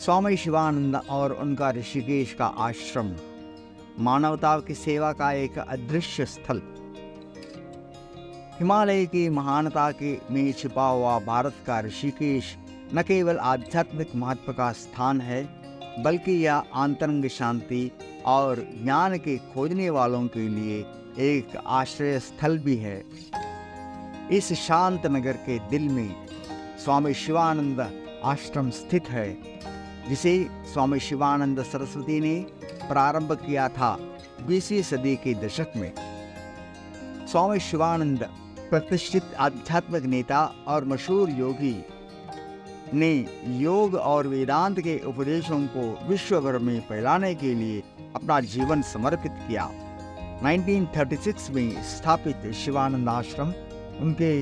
स्वामी शिवानंद और उनका ऋषिकेश का आश्रम मानवता की सेवा का एक अदृश्य स्थल। हिमालय की महानता के में छिपा हुआ भारत का ऋषिकेश न केवल आध्यात्मिक महत्व का स्थान है, बल्कि यह आंतरिक शांति और ज्ञान के खोजने वालों के लिए एक आश्रय स्थल भी है। इस शांत नगर के दिल में स्वामी शिवानंद आश्रम स्थित है, जिसे स्वामी शिवानंद सरस्वती ने प्रारंभ किया था 20वीं सदी के दशक में। स्वामी शिवानंद प्रतिष्ठित आध्यात्मिक नेता और मशहूर योगी ने योग और वेदांत के उपदेशों को विश्व भर में फैलाने के लिए अपना जीवन समर्पित किया। 1936 में स्थापित शिवानंद आश्रम उनके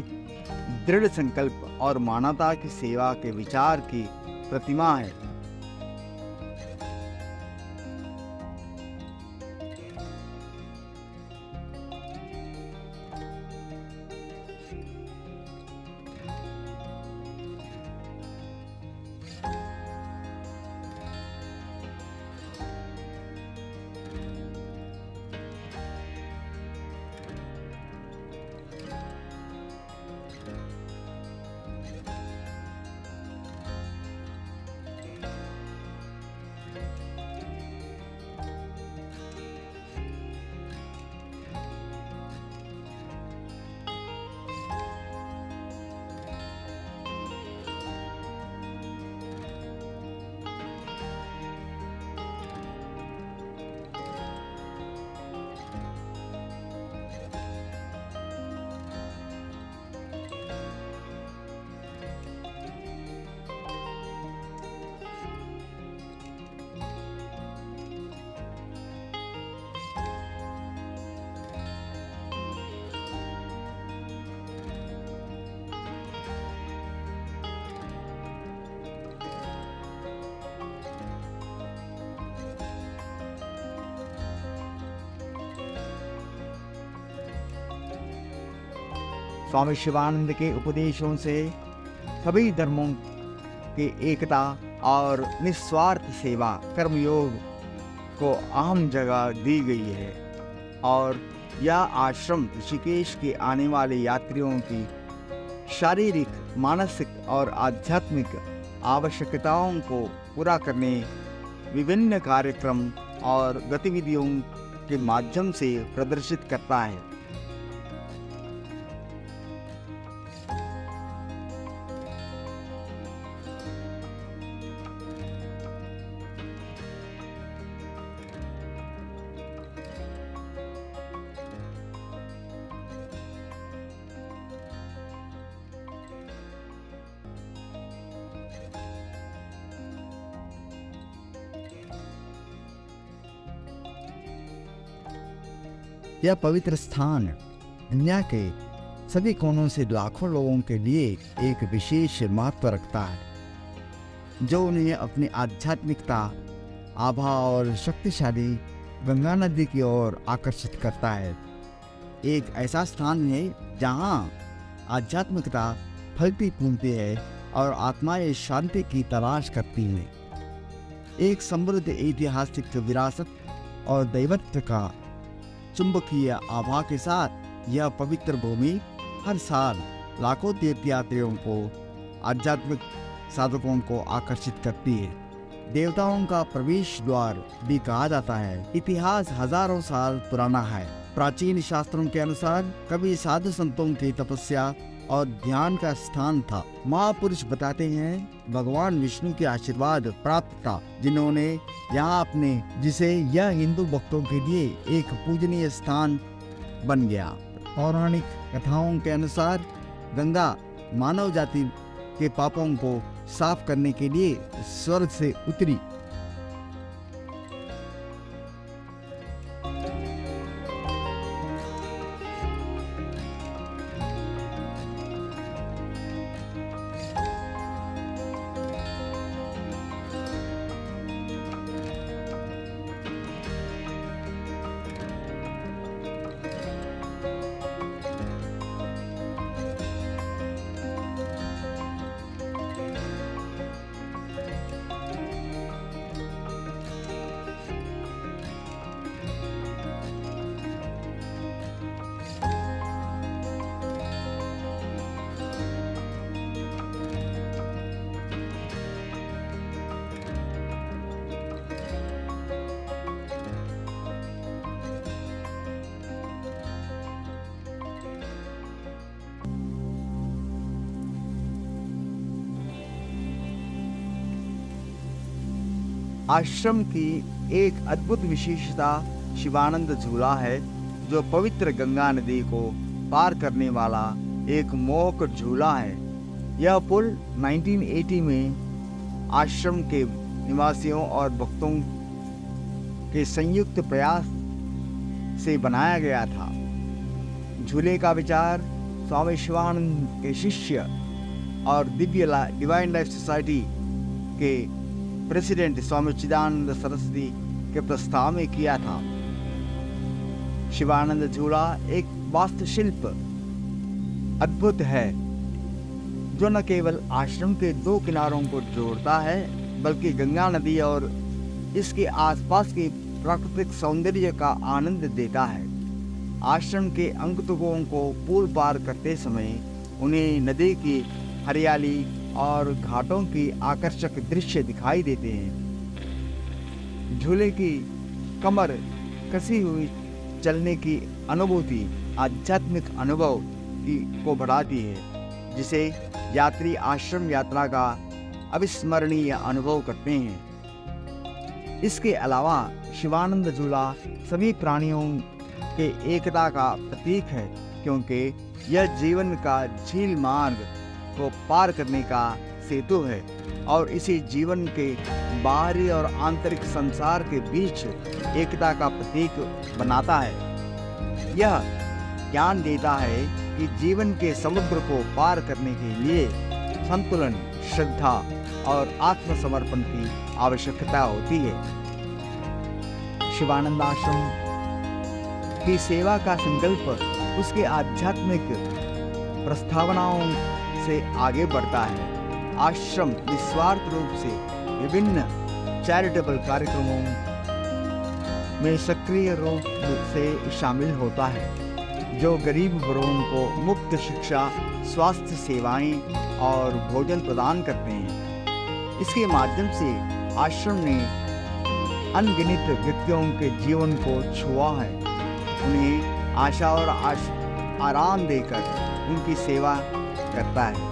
दृढ़ संकल्प और मानवता की सेवा के विचार की प्रतिमा है। स्वामी शिवानंद के उपदेशों से सभी धर्मों के एकता और निस्वार्थ सेवा कर्मयोग को अहम जगह दी गई है, और यह आश्रम ऋषिकेश के आने वाले यात्रियों की शारीरिक, मानसिक और आध्यात्मिक आवश्यकताओं को पूरा करने विभिन्न कार्यक्रम और गतिविधियों के माध्यम से प्रदर्शित करता है। यह पवित्र स्थान दुनिया के सभी कोनों से लाखों लोगों के लिए एक विशेष महत्व रखता है, जो उन्हें अपनी आध्यात्मिकता, आभा और शक्तिशाली गंगा नदी की ओर आकर्षित करता है। एक ऐसा स्थान है जहां आध्यात्मिकता फलती फूलती है और आत्माएं शांति की तलाश करती हैं। एक समृद्ध ऐतिहासिक विरासत और दैवत्व का चुंबकीय आभा के साथ यह पवित्र भूमि हर साल लाखों तीर्थयात्रियों को, आध्यात्मिक साधकों को आकर्षित करती है। देवताओं का प्रवेश द्वार भी कहा जाता है। इतिहास हजारों साल पुराना है। प्राचीन शास्त्रों के अनुसार कभी साधु संतों की तपस्या और ध्यान का स्थान था। महापुरुष बताते हैं भगवान विष्णु के आशीर्वाद प्राप्त था, जिन्होंने यहाँ जिसे यह हिंदू भक्तों के लिए एक पूजनीय स्थान बन गया। पौराणिक कथाओं के अनुसार गंगा मानव जाति के पापों को साफ करने के लिए स्वर्ग से उतरी। आश्रम की एक अद्भुत विशेषता शिवानंद झूला है, जो पवित्र गंगा नदी को पार करने वाला एक मोहक झूला है। यह पुल 1980 में आश्रम के निवासियों और भक्तों के संयुक्त प्रयास से बनाया गया था। झूले का विचार स्वामी शिवानंद के शिष्य और डिवाइन लाइफ सोसाइटी के प्रेसिडेंट स्वामी चिदानंद सरस्वती के प्रस्ताव में किया था। शिवानंद झूला एक वास्तुशिल्प अद्भुत है, जो न केवल आश्रम के दो किनारों को जोड़ता है, बल्कि गंगा नदी और इसके आसपास के प्राकृतिक सौंदर्य का आनंद देता है। आश्रम के अंगतुकों को पुल पार करते समय उन्हें नदी की हरियाली और घाटों की आकर्षक दृश्य दिखाई देते हैं। झूले की कमर कसी हुई चलने की अनुभूति आध्यात्मिक अनुभव को बढ़ाती है, जिसे यात्री आश्रम यात्रा का अविस्मरणीय अनुभव करते हैं। इसके अलावा शिवानंद झूला सभी प्राणियों के एकता का प्रतीक है, क्योंकि यह जीवन का झील मार्ग को पार करने का सेतु है और इसी जीवन के बाहरी और आंतरिक संसार के बीच एकता का प्रतीक बनाता है। यह ज्ञान देता है कि जीवन के समुद्र को पार करने के लिए संतुलन, श्रद्धा और आत्मसमर्पण की आवश्यकता होती है। शिवानंद आश्रम की सेवा का संकल्प उसके आध्यात्मिक प्रस्तावनाओं से आगे बढ़ता है। आश्रम निस्वार्थ रूप से विभिन्न चैरिटेबल कार्यक्रमों में सक्रिय रूप से शामिल होता है, जो गरीब वर्गों को मुफ्त शिक्षा, स्वास्थ्य सेवाएं और भोजन प्रदान करते हैं। इसके माध्यम से आश्रम ने अनगिनत व्यक्तियों के जीवन को छुआ है, उन्हें आशा और आराम देकर उनकी सेवा करता है।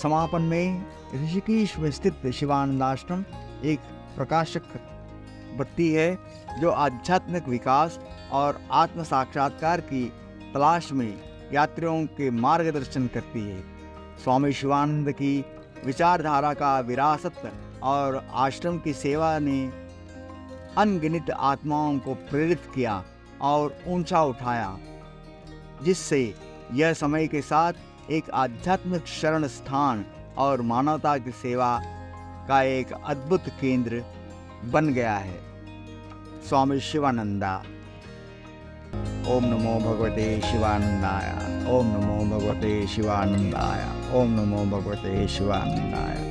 समापन में ऋषिकेश में स्थित शिवानंद आश्रम एक प्रकाशक बत्ती है, जो आध्यात्मिक विकास और आत्म साक्षात्कार की तलाश में यात्रियों के मार्गदर्शन करती है। स्वामी शिवानंद की विचारधारा का विरासत और आश्रम की सेवा ने अनगिनत आत्माओं को प्रेरित किया और ऊंचा उठाया, जिससे यह समय के साथ एक आध्यात्मिक शरण स्थान और मानवता की सेवा का एक अद्भुत केंद्र बन गया है। स्वामी शिवानंदा। ओम नमो भगवते शिवानंदाय। ओम नमो भगवते शिवानंदाय। ओम नमो भगवते शिवानंदाय।